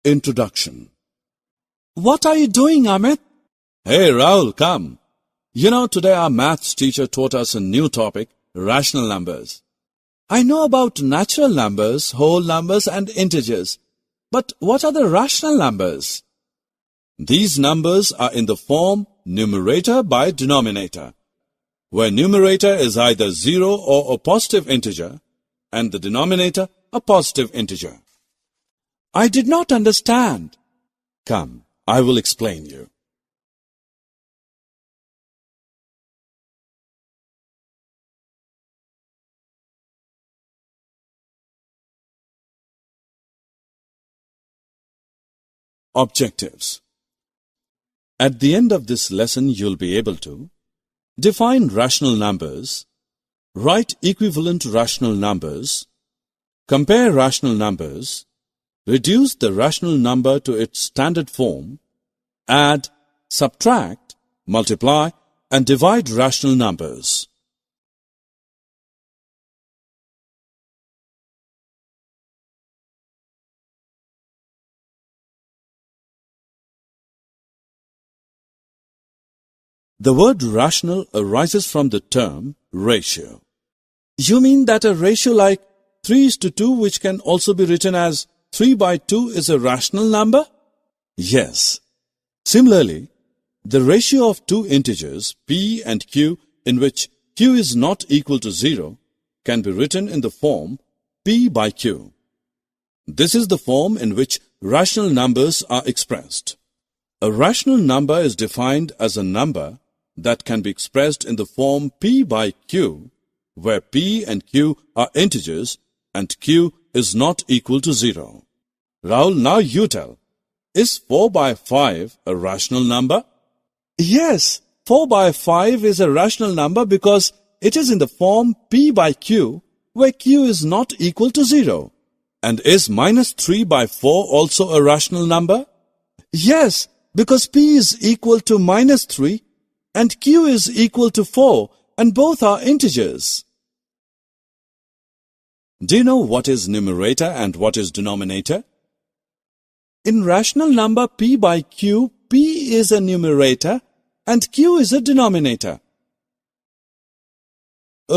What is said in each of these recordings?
Introduction. What are you doing, Amit? Hey, Rahul, come. Today our maths teacher taught us a new topic, rational numbers. I know about natural numbers, whole numbers and integers. But what are the rational numbers? These numbers are in the form numerator by denominator, where numerator is either 0 or a positive integer, and the denominator a positive integer. I did not understand. Come, I will explain you. Objectives. At the end of this lesson, you'll be able to define rational numbers, write equivalent rational numbers, compare rational numbers, reduce the rational number to its standard form, add, subtract, multiply, and divide rational numbers. The word rational arises from the term ratio. You mean that a ratio like 3:2, which can also be written as 3/2, is a rational number? Yes. Similarly, the ratio of two integers p and q, in which q is not equal to 0, can be written in the form p/q. This is the form in which rational numbers are expressed. A rational number is defined as a number that can be expressed in the form p/q, where p and q are integers and q is not equal to 0. Rahul, now you tell. Is 4/5 a rational number? Yes, 4/5 is a rational number because it is in the form p/q, where q is not equal to 0. And is -3/4 also a rational number? Yes, because p is equal to -3 and q is equal to 4, and both are integers. Do you know what is numerator and what is denominator? In rational number p/q, p is a numerator and q is a denominator.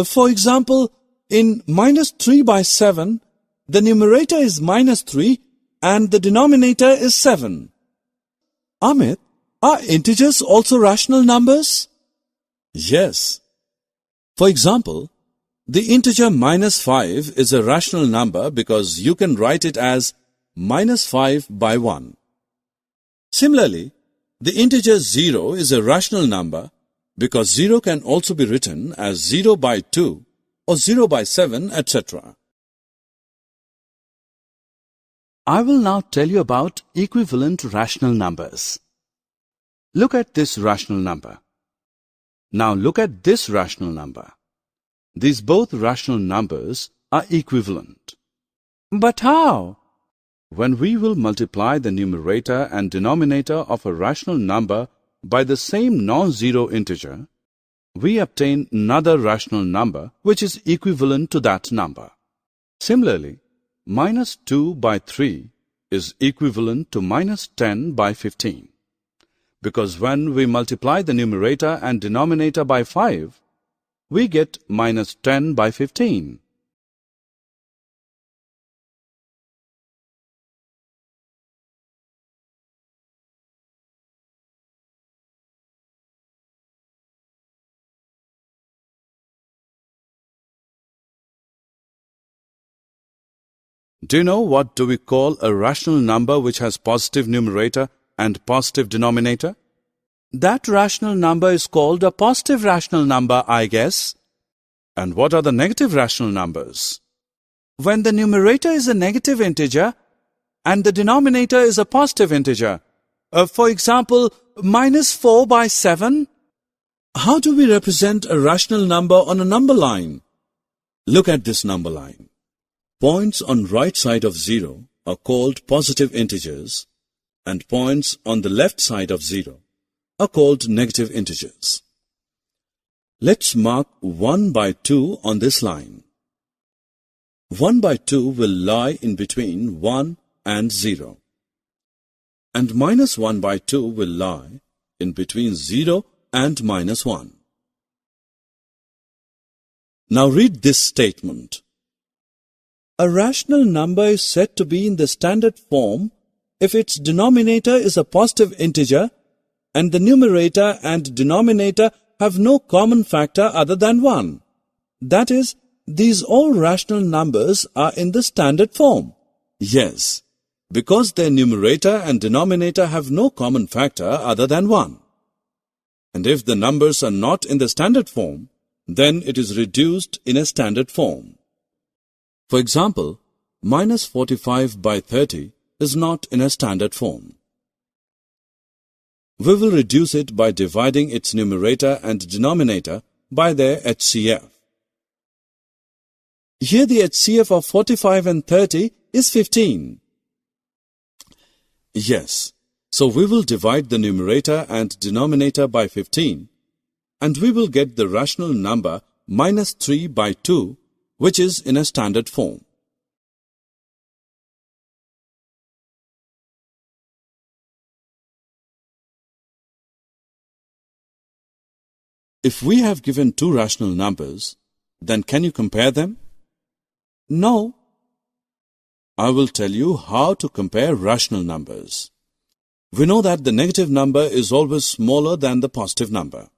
For example, in -3/7, the numerator is -3 and the denominator is 7. Amit, are integers also rational numbers? Yes. For example, the integer -5 is a rational number because you can write it as -5/1. Similarly, the integer 0 is a rational number because 0 can also be written as 0/2 or 0/7, etc. I will now tell you about equivalent rational numbers. Look at this rational number. Now look at this rational number. These both rational numbers are equivalent. But how? When we will multiply the numerator and denominator of a rational number by the same non-zero integer, we obtain another rational number which is equivalent to that number. Similarly, -2/3 is equivalent to -10/15. Because when we multiply the numerator and denominator by 5, we get -10/15. Do you know what do we call a rational number which has positive numerator and positive denominator? That rational number is called a positive rational number, I guess. And what are the negative rational numbers? When the numerator is a negative integer and the denominator is a positive integer. For example, -4/7. How do we represent a rational number on a number line? Look at this number line. Points on right side of 0 are called positive integers, and points on the left side of 0 are called negative integers. Let's mark 1/2 on this line. 1/2 will lie in between 1 and 0. and minus 1 by 2 will lie in between 0 and minus 1. Now read this statement. A rational number is said to be in the standard form if its denominator is a positive integer and the numerator and denominator have no common factor other than 1. That is, these all rational numbers are in the standard form. Yes, because their numerator and denominator have no common factor other than 1. And if the numbers are not in the standard form, then it is reduced in a standard form. For example, minus 45 by 30 is not in a standard form. We will reduce it by dividing its numerator and denominator by their HCF. Here the HCF of 45 and 30 is 15. Yes, so we will divide the numerator and denominator by 15, and we will get the rational number minus 3 by 2, which is in a standard form. If we have given two rational numbers, then can you compare them? No. I will tell you how to compare rational numbers. We know that the negative number is always smaller than the positive number.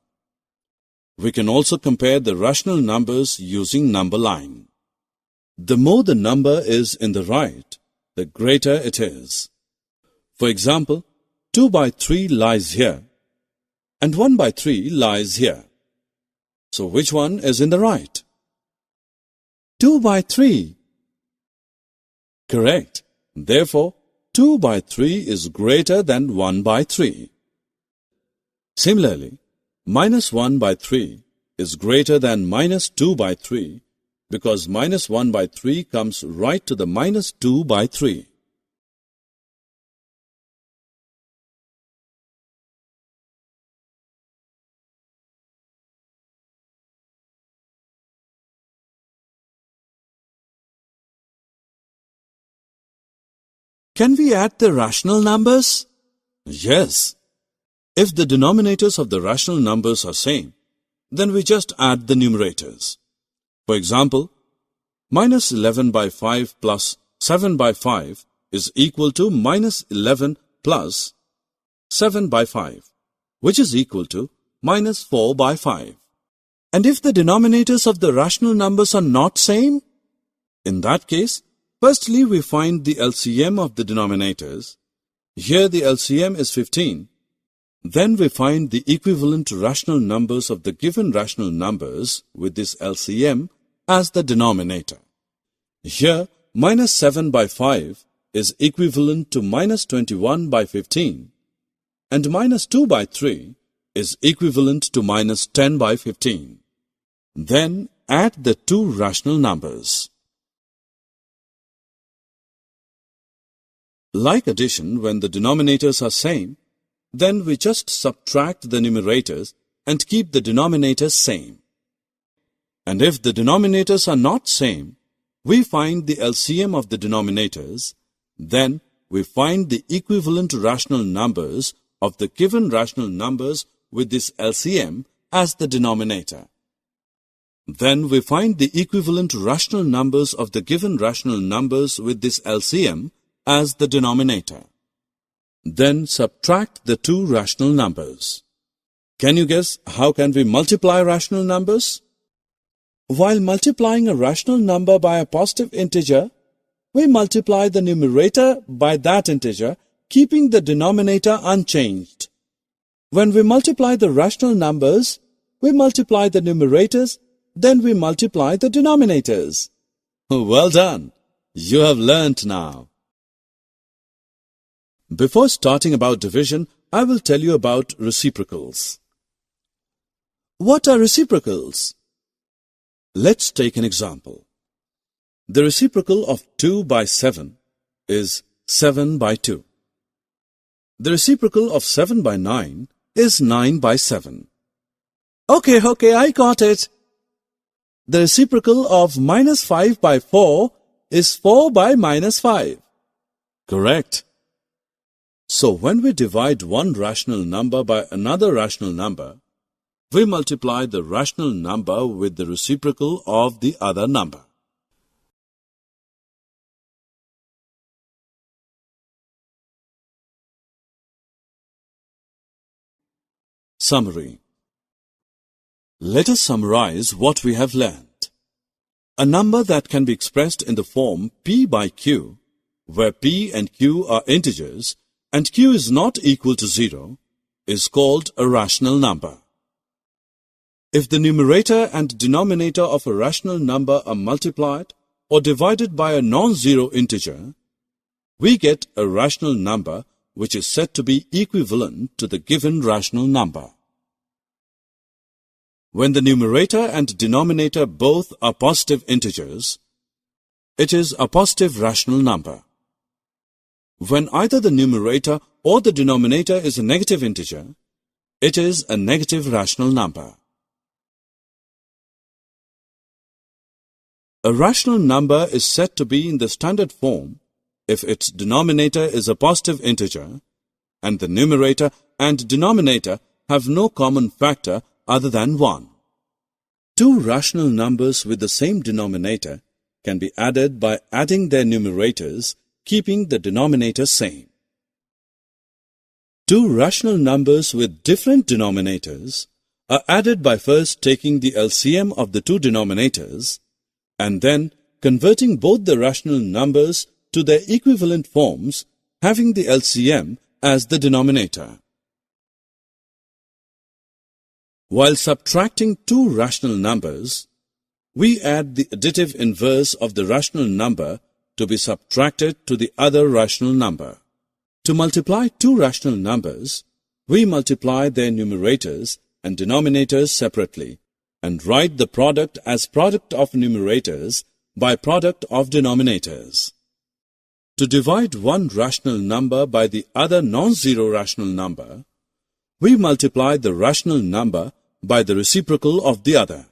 We can also compare the rational numbers using number line. The more the number is in the right, the greater it is. For example, 2 by 3 lies here, and 1 by 3 lies here. So which one is in the right? 2 by 3. Correct. Therefore, 2 by 3 is greater than 1 by 3. Similarly, minus 1 by 3 is greater than minus 2 by 3 because minus 1 by 3 comes right to the minus 2 by 3. Can we add the rational numbers? Yes. If the denominators of the rational numbers are same, then we just add the numerators. For example, minus 11 by 5 plus 7 by 5 is equal to minus 11 plus 7 by 5, which is equal to minus 4 by 5. And if the denominators of the rational numbers are not same, in that case, firstly we find the LCM of the denominators. Here the LCM is 15. Then we find the equivalent rational numbers of the given rational numbers with this LCM as the denominator. Here, minus 7 by 5 is equivalent to minus 21 by 15, and minus 2 by 3 is equivalent to minus 10 by 15. Then add the two rational numbers. Like addition, when the denominators are same, then we just subtract the numerators and keep the denominators same. And if the denominators are not same, we find the LCM of the denominators. Then we find the equivalent rational numbers of the given rational numbers with this LCM as the denominator. Then we find the equivalent rational numbers of the given rational numbers with this LCM as the denominator. Then subtract the two rational numbers. Can you guess how can we multiply rational numbers? While multiplying a rational number by a positive integer, we multiply the numerator by that integer, keeping the denominator unchanged. When we multiply the rational numbers, we multiply the numerators, then we multiply the denominators. Well done! You have learnt now. Before starting about division, I will tell you about reciprocals. What are reciprocals? Let's take an example. The reciprocal of 2 by 7 is 7 by 2. The reciprocal of 7 by 9 is 9 by 7. Okay, I got it. The reciprocal of minus 5 by 4 is 4 by minus 5. Correct. So when we divide one rational number by another rational number, we multiply the rational number with the reciprocal of the other number. Summary. Let us summarize what we have learned. A number that can be expressed in the form p by q, where p and q are integers and q is not equal to 0, is called a rational number. If the numerator and denominator of a rational number are multiplied or divided by a non-zero integer, we get a rational number which is said to be equivalent to the given rational number. When the numerator and denominator both are positive integers, it is a positive rational number. When either the numerator or the denominator is a negative integer, it is a negative rational number. A rational number is said to be in the standard form if its denominator is a positive integer and the numerator and denominator have no common factor other than 1. Two rational numbers with the same denominator can be added by adding their numerators, keeping the denominator same. Two rational numbers with different denominators are added by first taking the LCM of the two denominators and then converting both the rational numbers to their equivalent forms, having the LCM as the denominator. While subtracting two rational numbers, we add the additive inverse of the rational number to be subtracted to the other rational number. To multiply two rational numbers, we multiply their numerators and denominators separately and write the product as product of numerators by product of denominators. To divide one rational number by the other non-zero rational number, we multiply the rational number by the reciprocal of the other.